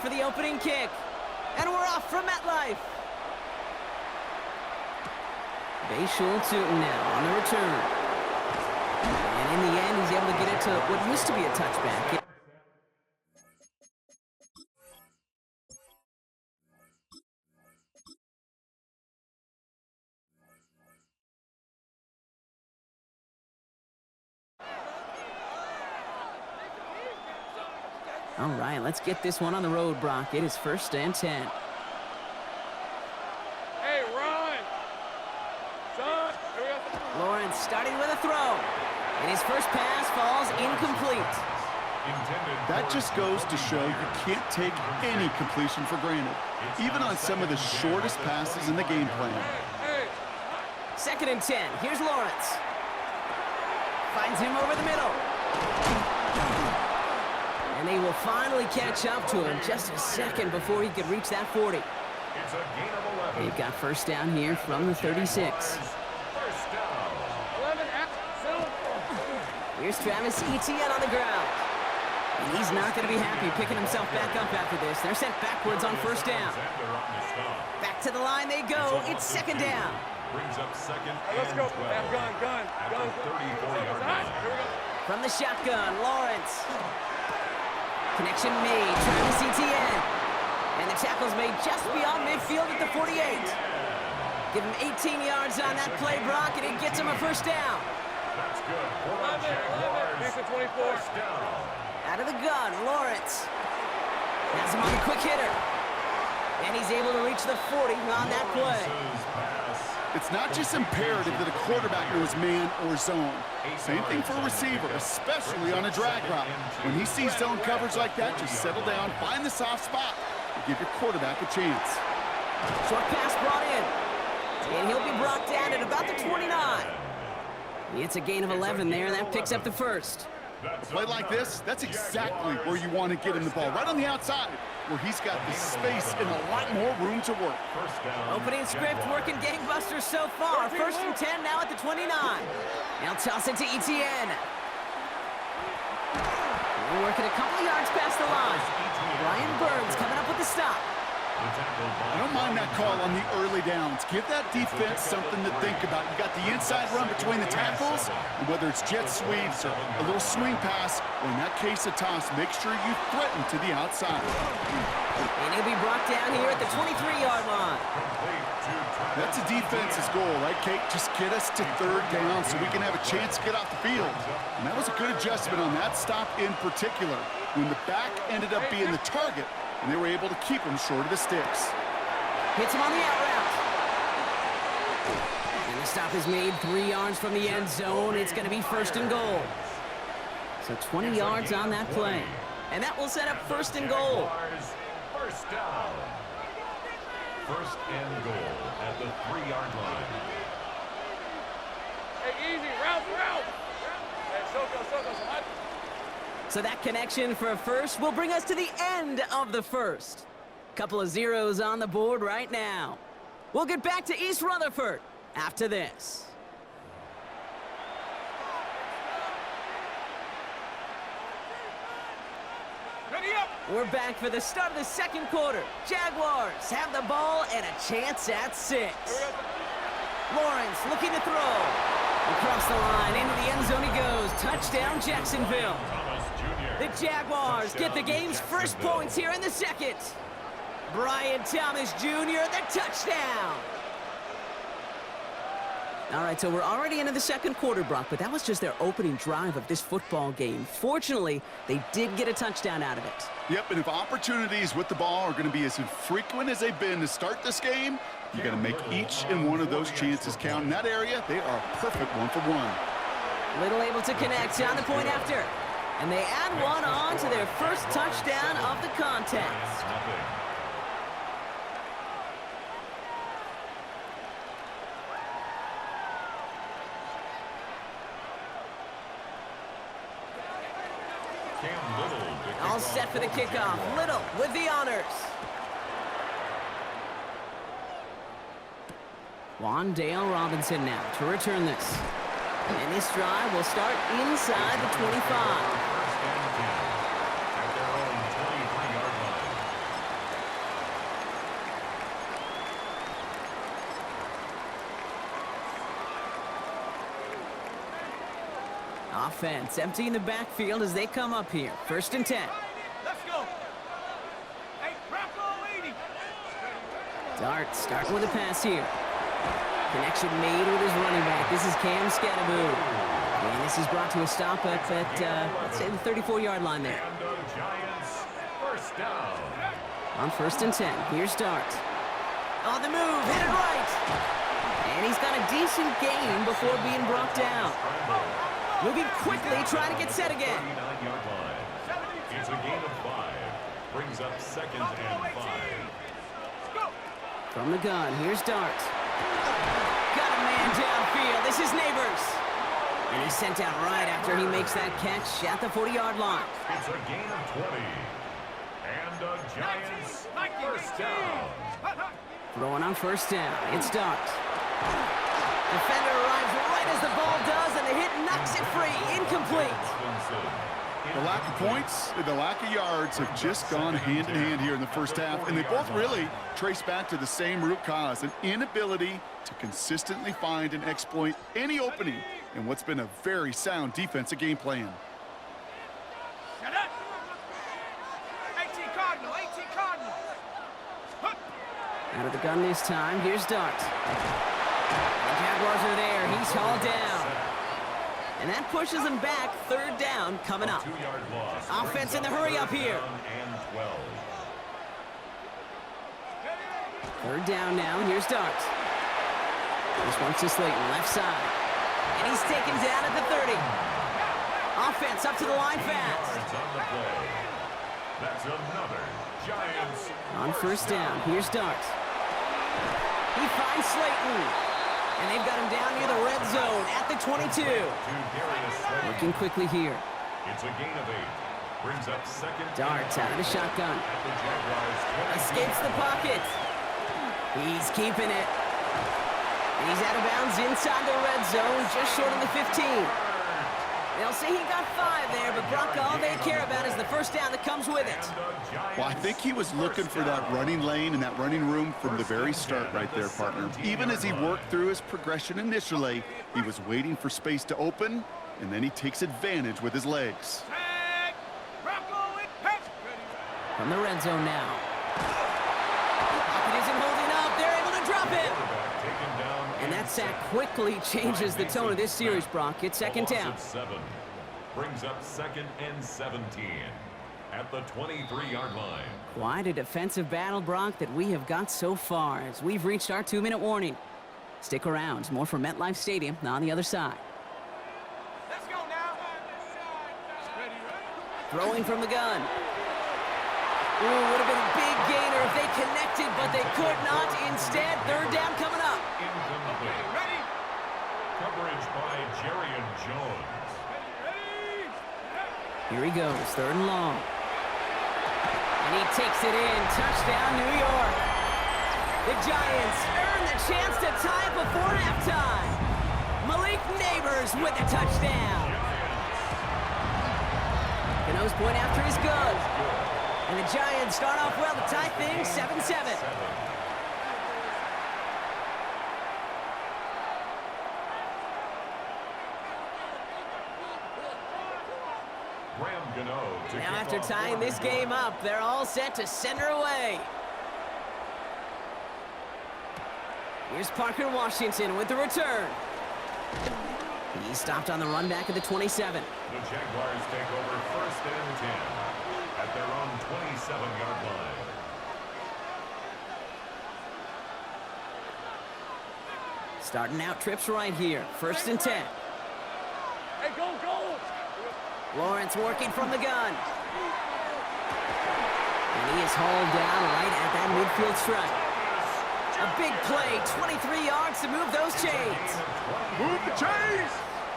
for the opening kick. And we're off from MetLife. Bayshul Tootin now on the return. And in the end, he's able to get it to what used to be a touchback. All right, let's get this one on the road, Brock. It is 1st and 10. Hey, run! Son! Lawrence starting with a throw. And his first pass falls incomplete. That just goes to show you can't take any completion for granted, even on some of the shortest passes in the game plan. 2nd and 10. Here's Lawrence. Finds him over the middle. And they will finally catch up to him just a second before he could reach that 40. They've got 1st down here from the 36. Here's Travis Etienne on the ground. And he's not going to be happy picking himself back up after this. They're sent backwards on 1st down. Back to the line they go. It's 2nd down. Brings up 2nd and let's go. 12. Gun. From the shotgun, Lawrence. Connection made, Travis Etienne. And the tackle's made just beyond midfield at the 48. Give him 18 yards on that play, Brock, and it gets him a 1st down. That's good. 24. Out of the gun, Lawrence. Has him on the quick hitter. And he's able to reach the 40 on that play. It's not just imperative that a quarterback knows man or zone. Same thing for a receiver, especially on a drag route. When he sees zone coverage like that, just settle down, find the soft spot, and give your quarterback a chance. Short pass brought in. And he'll be brought down at about the 29. It's a gain of 11 there, and that picks up the 1st. A play like this, that's exactly where you want to get him the ball, right on the outside, where he's got the space and a lot more room to work. Opening script working gangbusters so far. 1st and 10 now at the 29. Now toss it to Etienne. We're working a couple of yards past the line. Brian Burns coming up with the stop. I don't mind that call on the early downs. Give that defense something to think about. You got the inside run between the tackles, and whether it's jet sweeps or a little swing pass, or in that case a toss, make sure you threaten to the outside. And he'll be brought down here at the 23-yard line. That's a defense's goal, right, Kate? Just get us to 3rd down so we can have a chance to get off the field. And that was a good adjustment on that stop in particular, when the back ended up being the target, and they were able to keep him short of the sticks. Hits him on the out route. And the stop is made 3 yards from the end zone. It's going to be 1st and goal. So 20 yards on that play. And that will set up 1st and goal. 1st down. 1st and goal at the 3-yard line. Hey, easy. Route. Hey, so. So that connection for a 1st will bring us to the end of the 1st. Couple of zeros on the board right now. We'll get back to East Rutherford after this. We're back for the start of the 2nd quarter. Jaguars have the ball and a chance at 6. Lawrence looking to throw. Across the line, into the end zone he goes. Touchdown, Jacksonville. The Jaguars get the game's first points here in the 2nd. Brian Thomas Jr., the touchdown. All right, so we're already into the 2nd quarter, Brock, but that was just their opening drive of this football game. Fortunately, they did get a touchdown out of it. Yep, and if opportunities with the ball are going to be as infrequent as they've been to start this game, you got to make each and one of those chances count. In that area, they are a perfect 1-for-1. Little able to connect on the point after. And they add one on to their 1st touchdown of the contest. All set for the kickoff. Little with the honors. Wandale Robinson now to return this. And this drive will start inside the 25. Offense emptying the backfield as they come up here. 1st and 10. Let's go. Hey, Bronco 80. Dart starting with a pass here. Connection made with his running back. This is Cam Scattaboo. And this is brought to a stop up at, let's say, the 34-yard line there. And the Giants, first down. On 1st and 10, here's Dart. On the move, hit it right. And he's got a decent gain before being brought down. Moving quickly, trying to get set again. 39-yard line. It's a gain of 5. Brings up 2nd and 5. From the gun, here's Dart. Got a man downfield. This is Neighbors. And he's sent out right after he makes that catch at the 40-yard line. It's a gain of 20. And the Giants, first down. Throwing on 1st down, it's Dart. Defender arrives right as the ball does, and the hit knocks it free. Incomplete. The lack of points and the lack of yards have just gone hand in hand here in the first half, and they both really trace back to the same root cause, an inability to consistently find and exploit any opening in what's been a very sound defensive game plan. Shut up. 18 Cardinal, 18 Cardinal. Out of the gun this time, here's Dart. The Jaguars are there. He's hauled down. And that pushes him back. 3rd down coming up. 2-yard loss. Offense in the hurry up here. And 12. 3rd down now. Here's Dart. This one's to Slayton, left side. And he's taken down at the 30. Offense up to the line fast. Yards on the play. That's another Giants. On 1st down, here's Dart. He finds Slayton. And they've got him down near the red zone at the 22. To Darius Slayton. Working quickly here. It's a gain of 8. Brings up 2nd. Dart out of the shotgun. At the Jaguars 20. Escapes the pocket. He's keeping it. And he's out of bounds inside the red zone, just short of the 15. They'll say he got 5 there, but Bronco, all they care about is the 1st down that comes with it. Well, I think he was looking for that running lane and that running room from the very start right there, partner. Even as he worked through his progression initially, he was waiting for space to open, and then he takes advantage with his legs. Tag. Bronco in. Hey. From the red zone now. Pocket isn't holding up. They're able to drop him. And that sack quickly changes the tone of this series, Brock. It's 2nd down. 7. Brings up 2nd and 17 at the 23-yard line. Quite a defensive battle, Brock, that we have got so far as we've reached our 2-minute warning. Stick around. More from MetLife Stadium on the other side. Let's go now. Throwing from the gun. Ooh, would have been a big gainer if they connected, but they could not. Instead, 3rd down coming up. Incomplete. Ready? Coverage by Jerry and Jones. Here he goes, 3rd and long. And he takes it in. Touchdown, New York. The Giants earn the chance to tie it before halftime. Malik Neighbors with a touchdown. Cano's point after is good. And the Giants start off well to tie things 7-7. Now after tying this game up, they're all set to send her away. Here's Parker Washington with the return. He stopped on the run back at the 27. The Jaguars take over 1st and 10 at their own 27-yard line. Starting out trips right here. 1st and 10. Hey, go, go. Lawrence working from the gun. And he is hauled down right at that midfield stripe. A big play, 23 yards to move those chains. Move the chains!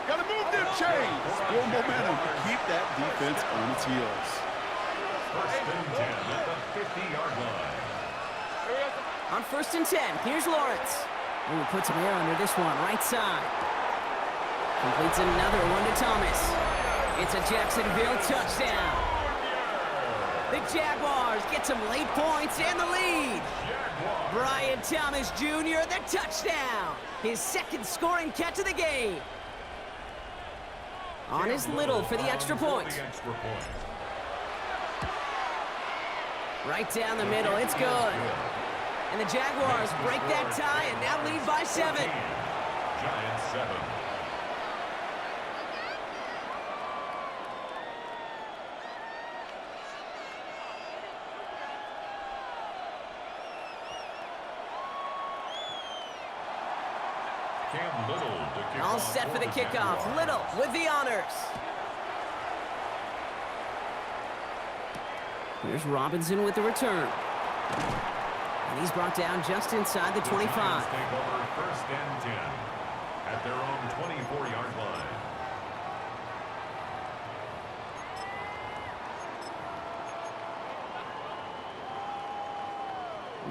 Gotta move them chains! Build momentum to keep that defense on its heels. 1st and 10 at the 50-yard line. On 1st and 10, here's Lawrence. Ooh, puts him air under this one, right side. Completes another one to Thomas. It's a Jacksonville touchdown. The Jaguars get some late points and the lead. Brian Thomas Jr., the touchdown. His 2nd scoring catch of the game. On his Little for the extra point. Right down the middle, it's good. And the Jaguars break that tie and now lead by 7. Giants 7. Cam Little to kick All off set for the the kickoff. Jaguars. Little with the honors. Here's Robinson with the return. And he's brought down just inside the 25. Giants take over 1st and 10 at their own 24-yard line.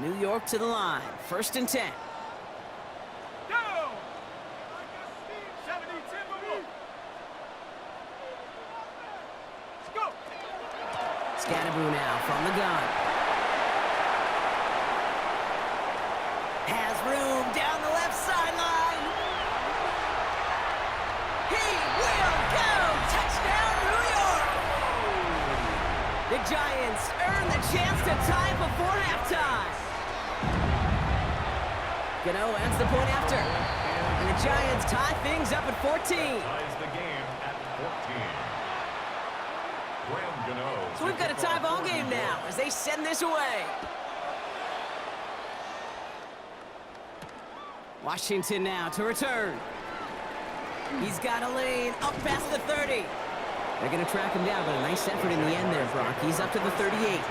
New York to the line. 1st and 10. Go! 70, Timberwolves. Let's go. Scatterboo now from the gun. Has room down the left sideline. He will go! Touchdown, New York! The Giants earn the chance to tie before halftime. Gano ends the point after. And the Giants tie things up at 14. Ties the game at 14. So we've got a tie ball game now as they send this away. Washington now to return. He's got a lane up past the 30. They're going to track him down, but a nice effort in the end there, Brock. He's up to the 38. At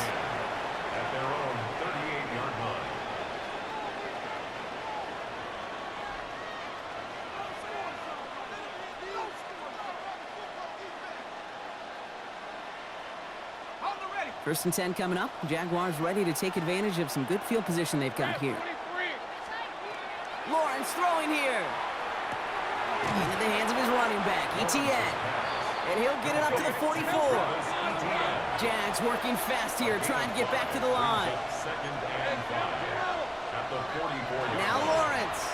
their own 38-yard line. Hold the ready. 1st and 10 coming up. Jaguars ready to take advantage of some good field position they've got here. 23. Lawrence throwing here. Into the hands of his running back, ETN. And he'll get it up to the 44. Jags working fast here, trying to get back to the line. 2nd and 5 at the 44-yard Now line. Lawrence.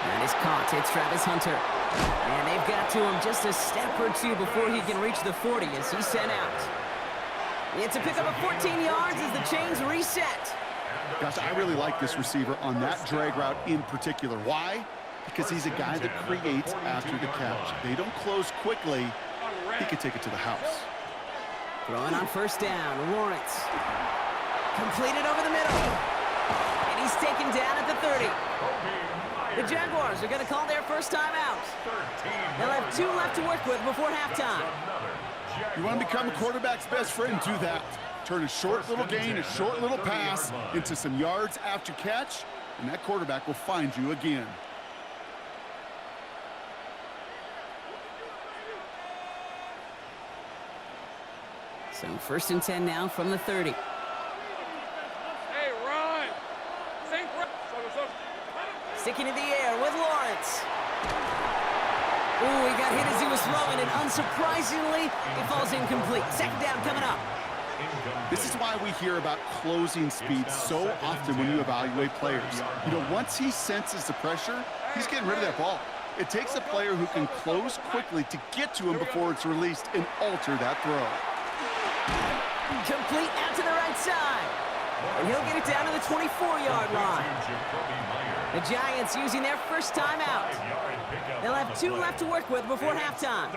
That is caught. It's Travis Hunter. And they've got to him just a step or two before he can reach the 40 as he's sent out. It's a pickup of 14 yards as the chains reset. Gosh, I really like this receiver on that drag route in particular. Why? Because he's a guy that creates after the catch. They don't close quickly. He can take it to the house. Throwing on 1st down, Lawrence. Completed over the middle. And he's taken down at the 30. The Jaguars are going to call their first time out. They'll have 2 left to work with before halftime. You want to become a quarterback's best friend, do that. Turn a short little gain, a short little pass into some yards after catch, and that quarterback will find you again. So 1st and 10 now from the 30. Hey, run. Think run. Sticking in the air with Lawrence. Ooh, he got hit as he was throwing, and unsurprisingly, it falls incomplete. 2nd down coming up. This is why we hear about closing speed so often when you evaluate players. You know, once he senses the pressure, he's getting rid of that ball. It takes a player who can close quickly to get to him before it's released and alter that throw. Complete out to the right side. And he'll get it down to the 24-yard line. The Giants using their first timeout. They'll have 2 left to work with before halftime.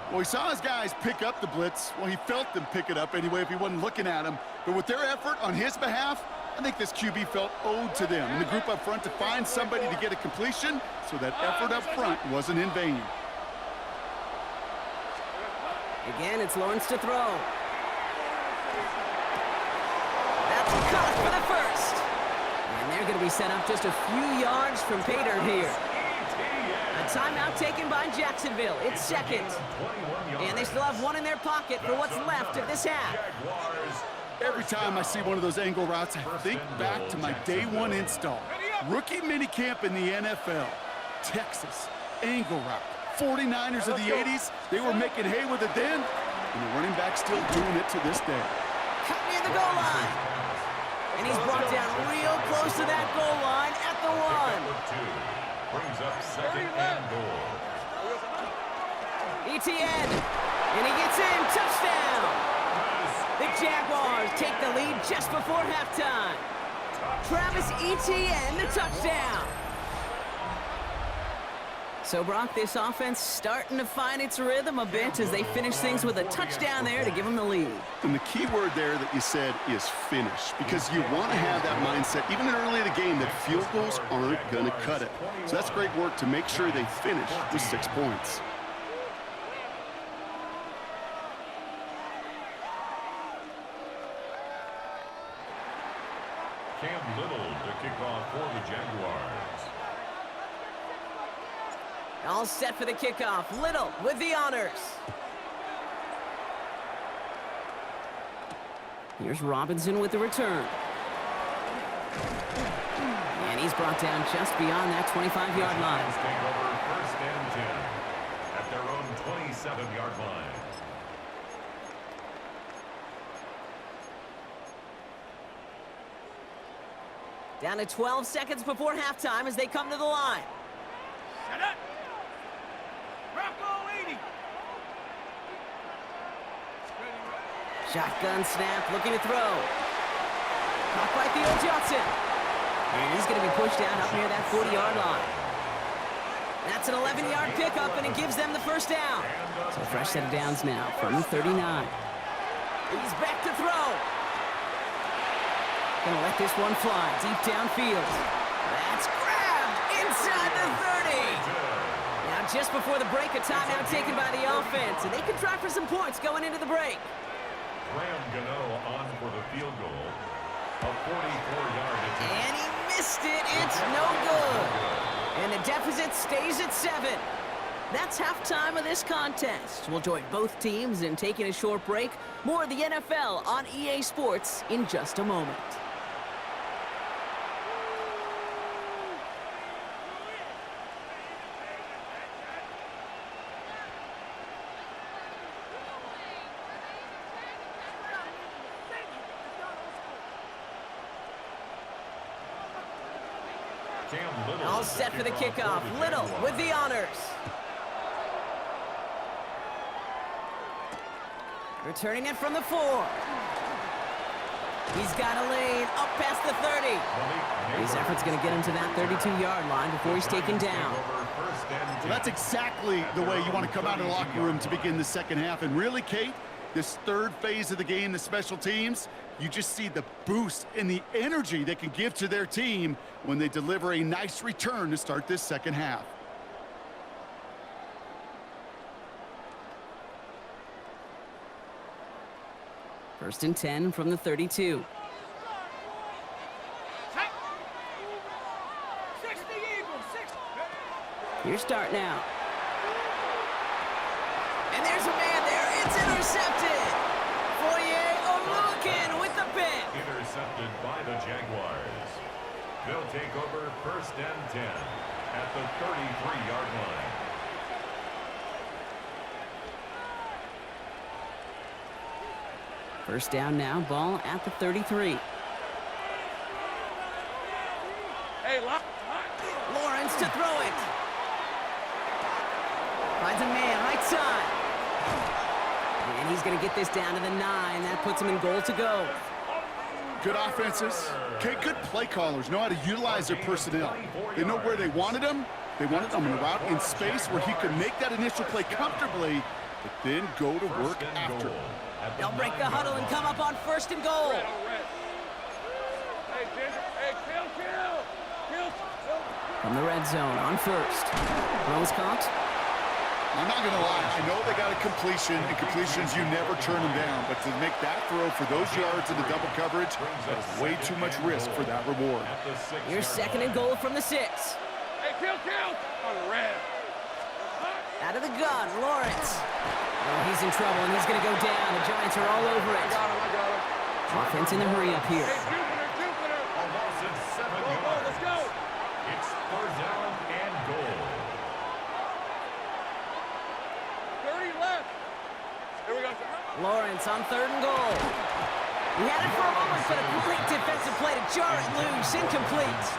Well, he saw his guys pick up the blitz. Well, he felt them pick it up anyway if he wasn't looking at him. But with their effort on his behalf, I think this QB felt owed to them and the group up front to find somebody to get a completion so that effort up front wasn't in vain. Again, it's Lawrence to throw. That's caught for the first. And they're going to be set up just a few yards from pay dirt here. A timeout taken by Jacksonville. It's 2nd. And they still have 1 in their pocket for what's left of this half. Every time I see one of those angle routes, I think back to my day 1 install. Rookie minicamp in the NFL. Texas, angle route. 49ers of the 80s, they were making hay with it then, and the running back's still doing it to this day. Cut near the goal line. And he's brought down real close to that goal line at the 1. Brings up 2nd and goal. ETN, and he gets in, touchdown! The Jaguars take the lead just before halftime. Travis Etienne, the touchdown. So, Brock, this offense starting to find its rhythm a bit as they finish things with a touchdown there to give them the lead. And the key word there that you said is finish, because you want to have that mindset, even early in the game, that field goals aren't going to cut it. So that's great work to make sure they finish with 6 points. Cam Little to kick off for the Jaguars. All set for the kickoff. Little with the honors. Here's Robinson with the return. And he's brought down just beyond that 25-yard line. Take over 1st and 10 at their own 27-yard line. Down to 12 seconds before halftime as they come to the line. Set up. Rocco 80. Shotgun snap, looking to throw. Caught by Theo Johnson. And he's going to be pushed down up near that 40-yard line. That's an 11-yard pickup, and it gives them the first down. So fresh set of downs now from the 39. He's back to throw. Gonna let this one fly deep downfield. That's grabbed inside the 30. Now just before the break, a timeout taken by the offense, and they can try for some points going into the break. Graham Gano on for the field goal. A 44-yard attempt. And he missed it. It's no good. And the deficit stays at 7. That's halftime of this contest. We'll join both teams in taking a short break. More of the NFL on EA Sports in just a moment. All set for the kickoff. Little with the honors. Returning it from the 4. He's got a lane up past the 30. His effort's going to get him to that 32-yard line before he's taken down. So that's exactly the way you want to come out of the locker room to begin the second half. And really, Kate, this third phase of the game, the special teams, you just see the boost and the energy they can give to their team when they deliver a nice return to start this second half. First and 10 from the 32. 60 Eagles, 60. Here's start now. And there's a man there. It's intercepted. Foye Oluokun with the pick. Intercepted by the Jaguars. They'll take over 1st and 10 at the 33-yard line. First down now, ball at the 33. Hey, lock. Lawrence to throw it. Finds a man right side. And he's going to get this down to the 9. That puts him in goal to go. Good offenses. Okay, good play callers know how to utilize their personnel. They know where they wanted him. They wanted him in a route in space where he could make that initial play comfortably, but then go to work after. They'll break the huddle and come up on 1st and goal. Hey, Ginger. Hey, kill. From the red zone on 1st. Throws caught. I'm not going to lie. I know they got a completion, and completions, you never turn them down. But to make that throw for those yards in the double coverage, that is way too much risk for that reward. Here's 2nd and goal from the 6. Hey, kill. On the red. Out of the gun, Lawrence. Oh, he's in trouble, and he's going to go down. The Giants are all over it. I got him. Offense in the hurry up here. Hey, Jupiter. A loss of 7 yards. Let's go. It's 3rd down and goal. 30 left. Here we go. Lawrence on 3rd and goal. He had it for a moment, but a great defensive play to jar it loose. Incomplete.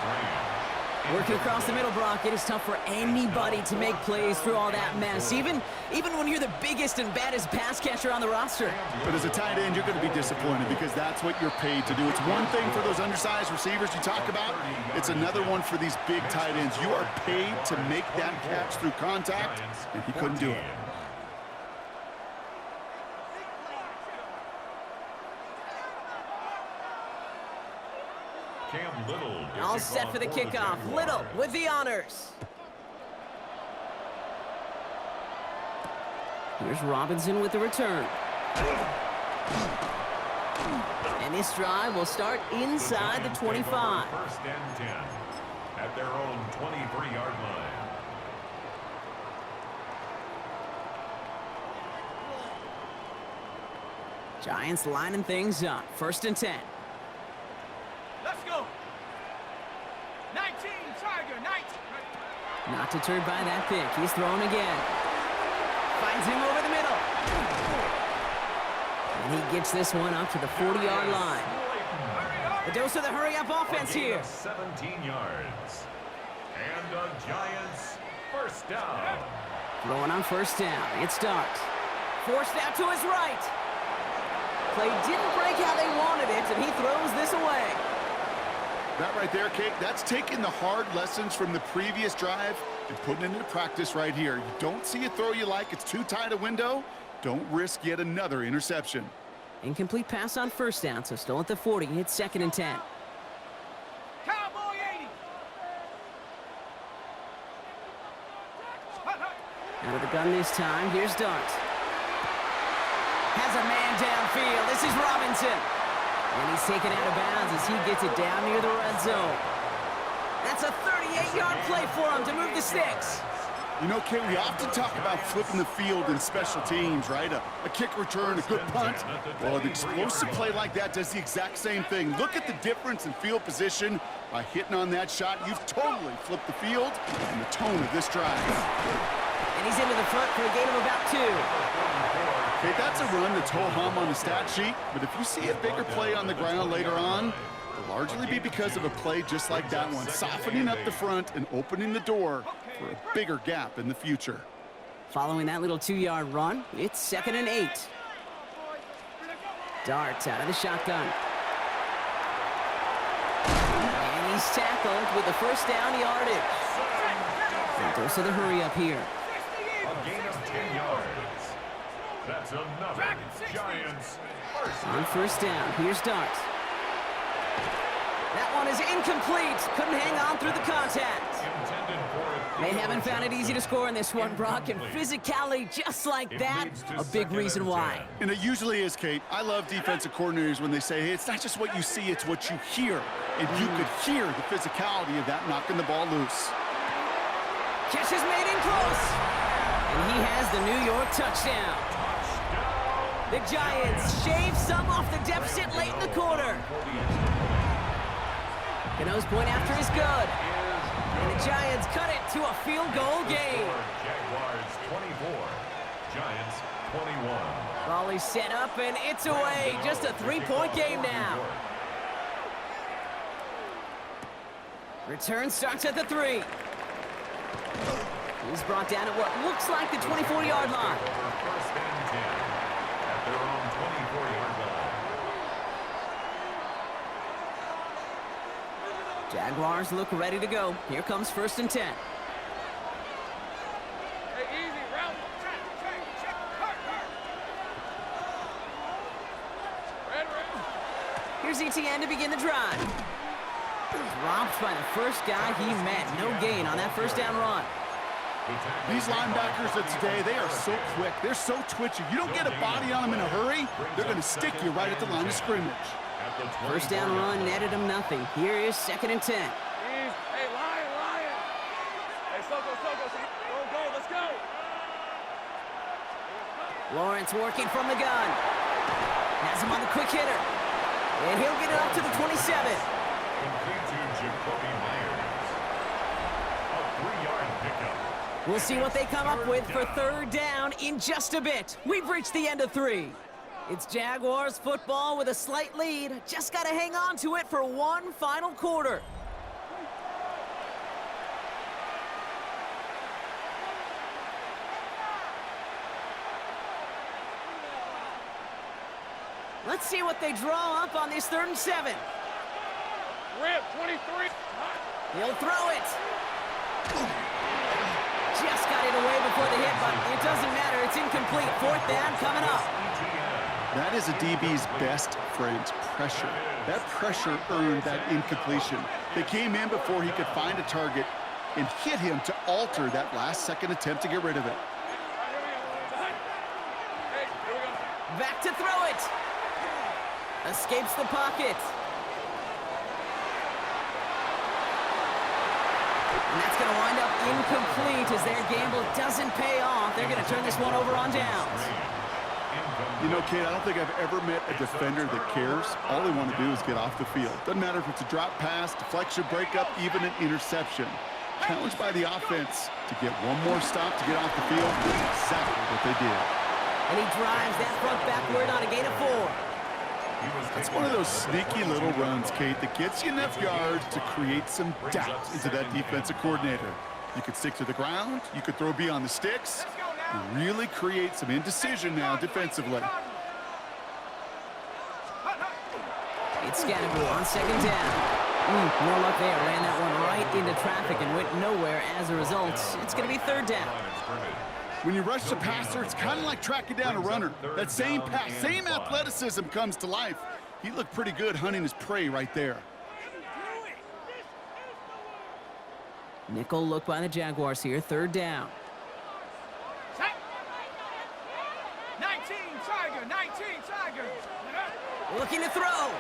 Working across the middle, Brock, it is tough for anybody to make plays through all that mess, even when you're the biggest and baddest pass catcher on the roster. But as a tight end, you're going to be disappointed because that's what you're paid to do. It's one thing for those undersized receivers you talk about. It's another one for these big tight ends. You are paid to make that catch through contact, and he couldn't do it. All set for the kickoff. Little with the honors. Here's Robinson with the return. And this drive will start inside the 25. First and 10 at their own 23-yard line. Giants lining things up. First and 10. Let's go. 19, Tiger, 19. Not deterred by that pick. He's throwing again. Finds him over the middle. And he gets this one up to the 40-yard line. The dose of the hurry-up offense here. 17 yards. And the Giants first down. Throwing on first down. It starts. Forced out to his right. Play didn't break how they wanted it, and he throws this away. That right there, Kate, that's taking the hard lessons from the previous drive and putting it into practice right here. You don't see a throw you like, it's too tight a window, don't risk yet another interception. Incomplete pass on first down, so still at the 40. It's second and 10. Cowboy 80. Out of the gun this time. Here's Dart. Has a man downfield. This is Robinson. And he's taken out of bounds as he gets it down near the red zone. That's a 38-yard play for him to move the sticks. You know, Kate, we often talk about flipping the field in special teams, right? A kick return, a good punt. Well, an explosive play like that does the exact same thing. Look at the difference in field position. By hitting on that shot, you've totally flipped the field and the tone of this drive. And he's into the front for a gain of about 2. Okay, that's a run that's ho-hum on the stat sheet, but if you see a bigger play on the ground later on, it'll largely be because of a play just like that one, softening up the front and opening the door for a bigger gap in the future. Following that little 2-yard run, it's second and 8. Darts out of the shotgun. And he's tackled with the first down yardage. And dose of the hurry up here. A gain of 10 yards. That's another Giants first. On first down, here's Dart. That one is incomplete. Couldn't hang on through the contact. They haven't found it easy to score in this one, Brock, and physicality just like that, a big reason why. And it usually is, Kate. I love defensive coordinators when they say, hey, it's not just what you see, it's what you hear. And you could hear the physicality of that knocking the ball loose. Catch is made in close. And he has the New York touchdown. The Giants shave some off the deficit late in the quarter. Cano's point after is good. And the Giants cut it to a field goal game. Jaguars 24, Giants 21. Ball is set up and it's away. Just a 3-point game now. Return starts at the 3. He's brought down at what looks like the 24-yard line. First and 10 at their own 24-yard line. Jaguars look ready to go. Here comes first and 10. Hey, easy, round. Check. Hurt. Red. Here's ETN to begin the drive. Dropped by the first guy he met. No gain on that first down run. These linebackers of today, they are so quick. They're so twitchy. You don't get a body on them in a hurry, they're going to stick you right at the line of scrimmage. First down run netted him nothing. Here is second and 10. Hey, Lion. Hey, Soko. Go, let's go. Lawrence working from the gun. Has him on the quick hitter. And he'll get it up to the 27. Complete to Jacoby Myers. A 3-yard pickup. We'll see what they come up with for third down in just a bit. We've reached the end of 3. It's Jaguars football with a slight lead. Just got to hang on to it for one final quarter. Let's see what they draw up on this 3rd and 7. Rip, 23. He'll throw it. Just got it away before the hit, but it doesn't matter. It's incomplete. 4th down coming up. That is a DB's best friend, pressure. That pressure earned that incompletion. They came in before he could find a target and hit him to alter that last-second attempt to get rid of it. Back to throw it. Escapes the pocket. And that's going to wind up incomplete as their gamble doesn't pay off. They're going to turn this one over on downs. You know, Kate, I don't think I've ever met a defender that cares. All they want to do is get off the field. Doesn't matter if it's a drop pass, deflection, breakup, even an interception. Challenged by the offense to get one more stop to get off the field. That's exactly what they did. And he drives that front backward on a gain of 4. It's one of those sneaky little runs, Kate, that gets you enough yards to create some doubt into that defensive coordinator. You could stick to the ground. You could throw beyond the sticks. You really create some indecision now defensively. It's Scatterby on 2nd down. No luck there. Ran that one right into traffic and went nowhere as a result. It's going to be 3rd down. When you rush the passer, it's kind of like tracking down a runner. That same pass, same athleticism comes to life. He looked pretty good hunting his prey right there. Nickel look by the Jaguars here. 3rd down. 19, Tiger, 19, Tiger. Looking to throw.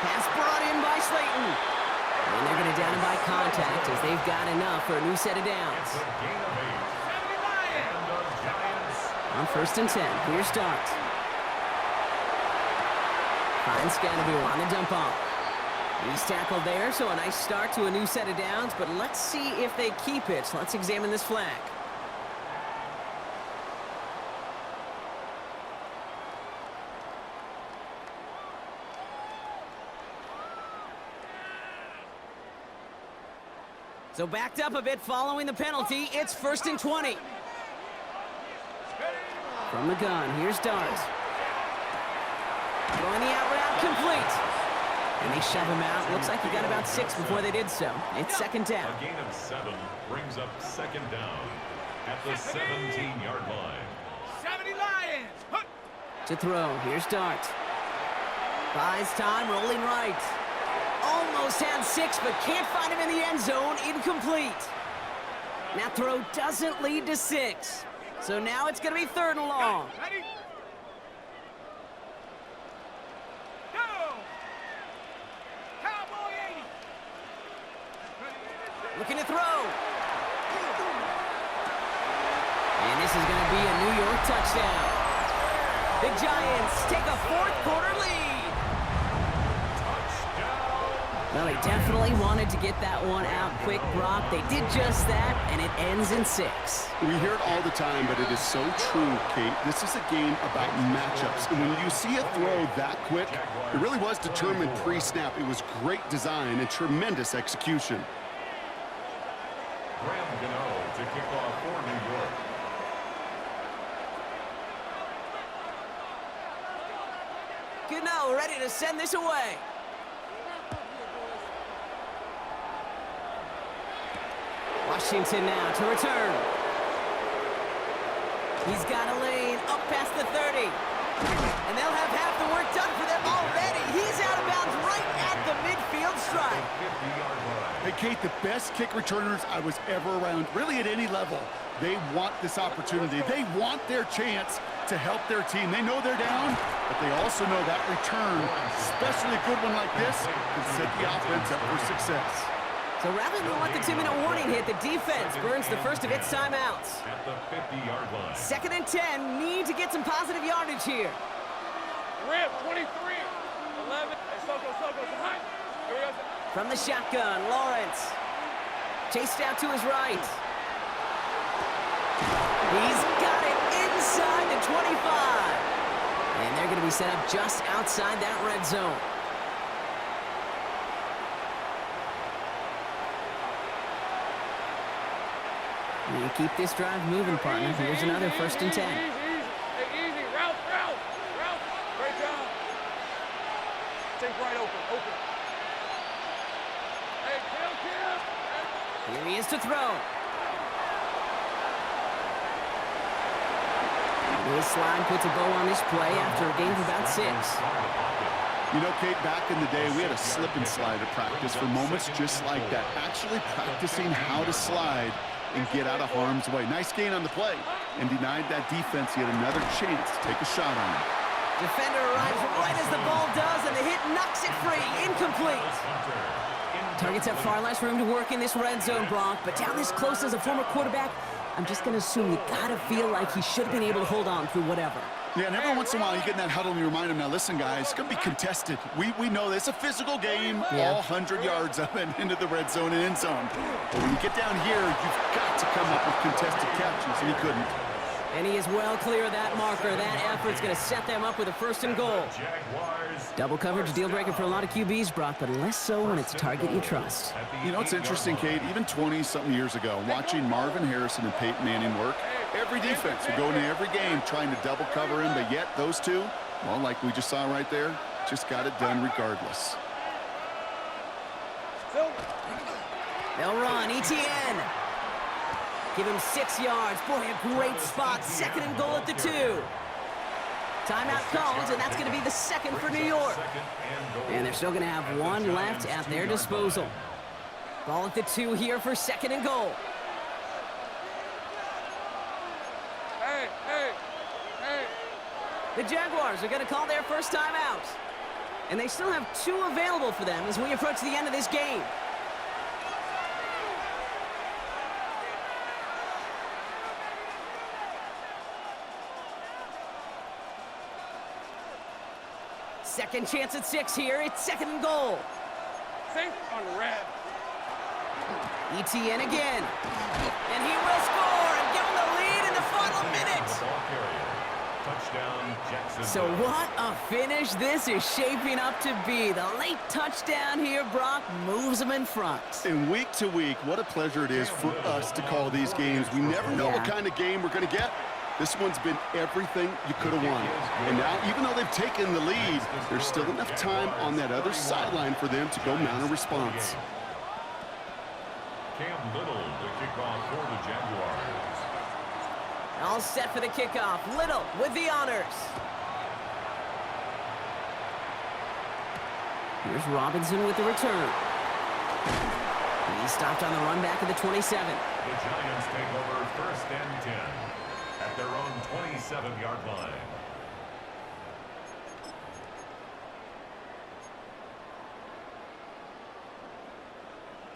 Pass brought in by Slayton. And they're going to down him by contact as they've got enough for a new set of downs. On 1st and 10, here's Dart. Finds Scatterby on the dump off. He's tackled there, so a nice start to a new set of downs, but let's see if they keep it. Let's examine this flag. So backed up a bit following the penalty. It's 1st and 20. From the gun, here's Dart. Throwing the out route complete. And they shove him out. Looks like he got about 6 before they did so. It's 2nd down. A gain of 7 brings up 2nd down at the 17-yard line. 70 Lions. To throw, here's Dart. Buys time, rolling right. Almost had 6, but can't find him in the end zone. Incomplete. That throw doesn't lead to 6. So now it's going to be 3rd and long. Ready? Go! Cowboy 80. Looking to throw. And this is going to be a New York touchdown. The Giants take a 4th quarter lead. Well, they definitely wanted to get that one out quick, Brock. They did just that, and it ends in 6. We hear it all the time, but it is so true, Kate. This is a game about matchups. And when you see a throw that quick, it really was determined pre-snap. It was great design and tremendous execution. Graham Gano to kick off for New York. Gano ready to send this away. Washington now to return. He's got a lane up past the 30. And they'll have half the work done for them already. He's out of bounds right at the midfield stripe. Hey, Kate, the best kick returners I was ever around, really at any level, they want this opportunity. They want their chance to help their team. They know they're down, but they also know that return, especially a good one like this, can set the offense up for success. So rather than let the 2-minute warning hit, the defense burns the first of its timeouts. At the 50-yard line. 2nd and 10, need to get some positive yardage here. Rip, 23. 11. Hey, Soko, behind. Here we go. From the shotgun, Lawrence. Chased out to his right. He's got it inside the 25. And they're going to be set up just outside that red zone. You keep this drive moving, partner. Here's another 1st and 10. Easy. Route. Take right open. Open. Hey, kill. Here he is to throw. This slide puts a bow on this play after a gain of about 6. You know, Kate, back in the day, we had a slip and slide at practice for moments just like that. Actually practicing how to slide and get out of harm's way. Nice gain on the play, and denied that defense yet another chance to take a shot on him. Defender arrives right as the ball does, and the hit knocks it free. Incomplete. Targets have far less room to work in this red zone, Brock, but down this close as a former quarterback, I'm just going to assume you got to feel like he should have been able to hold on through whatever. Yeah, and every once in a while you get in that huddle and you remind him, now listen, guys, it's going to be contested. We know this. It's a physical game, all 100 yards up and into the red zone and end zone. But when you get down here, you've got to come up with contested catches, and he couldn't. And he is well clear of that marker. That effort's going to set them up with a 1st and goal. Double coverage, deal breaker for a lot of QBs, Brock, but less so when it's a target you trust. You know, it's interesting, Kate, even 20-something years ago, watching Marvin Harrison and Peyton Manning work, every defense would go into every game trying to double cover him, but yet those two, well, like we just saw right there, just got it done regardless. They'll run, ETN. Give him 6 yards. Boy, a great spot. 2nd and goal at the 2. Timeout calls, and that's going to be the 2nd for New York. And they're still going to have 1 left at their disposal. Ball at the 2 here for 2nd and goal. Hey. The Jaguars are going to call their first timeout. And they still have 2 available for them as we approach the end of this game. Second chance at 6 here. It's 2nd and goal. Think on red. ETN again. And he will score and give him the lead in the final minute. Touchdown, Jackson. So what a finish this is shaping up to be. The late touchdown here, Brock, moves them in front. And week to week, what a pleasure it is for us to call these games. We never know what kind of game we're going to get. This one's been everything you could have won. And now, even though they've taken the lead, there's still enough time on that other sideline for them to go mount a response. Cam Little, the kickoff for the Jaguars. All set for the kickoff. Little with the honors. Here's Robinson with the return. He stopped on the run back of the 27. The Giants take over 1st and 10 at their own 27-yard line.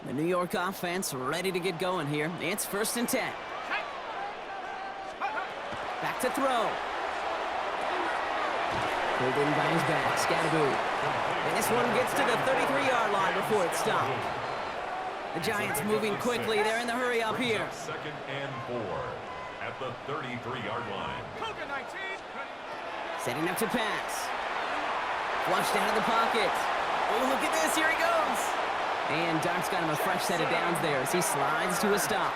The New York offense ready to get going here. It's 1st and 10. Back to throw. Pulled in by his back, Scatteroo. And this one gets to the 33-yard line before it's stopped. The Giants moving quickly. They're in the hurry up here. 2nd and 4 at the 33-yard line. Setting up to pass. Flushed out of the pocket. Oh, look at this. Here he goes. And Dart's got him a fresh set of downs there as he slides to a stop.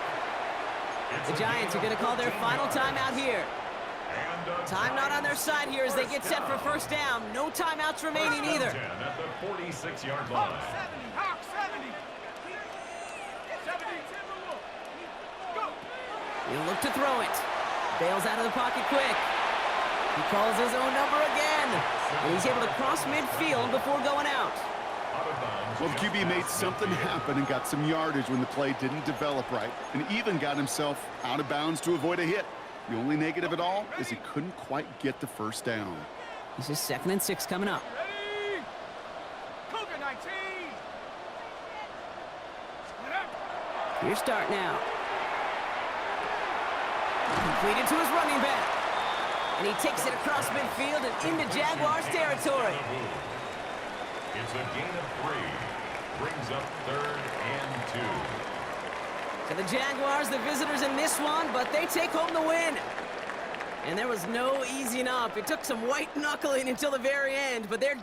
The Giants are going to call their final timeout here. Time not on their side here as they get set for 1st down. No timeouts remaining either. At the 46-yard line. Hawk 70. He'll look to throw it. Bails out of the pocket quick. He calls his own number again. And he's able to cross midfield before going out. Well, the QB made something happen and got some yardage when the play didn't develop right, and even got himself out of bounds to avoid a hit. The only negative at all is he couldn't quite get the 1st down. This is 2nd and 6 coming up. Ready? Cougar 19. Here start now. Completed to his running back. And he takes it across midfield and into Jaguars territory. It's a gain of 3. Brings up 3rd and 2. So the Jaguars, the visitors in this one, but they take home the win. And there was no easing up. It took some white knuckling until the very end, but they're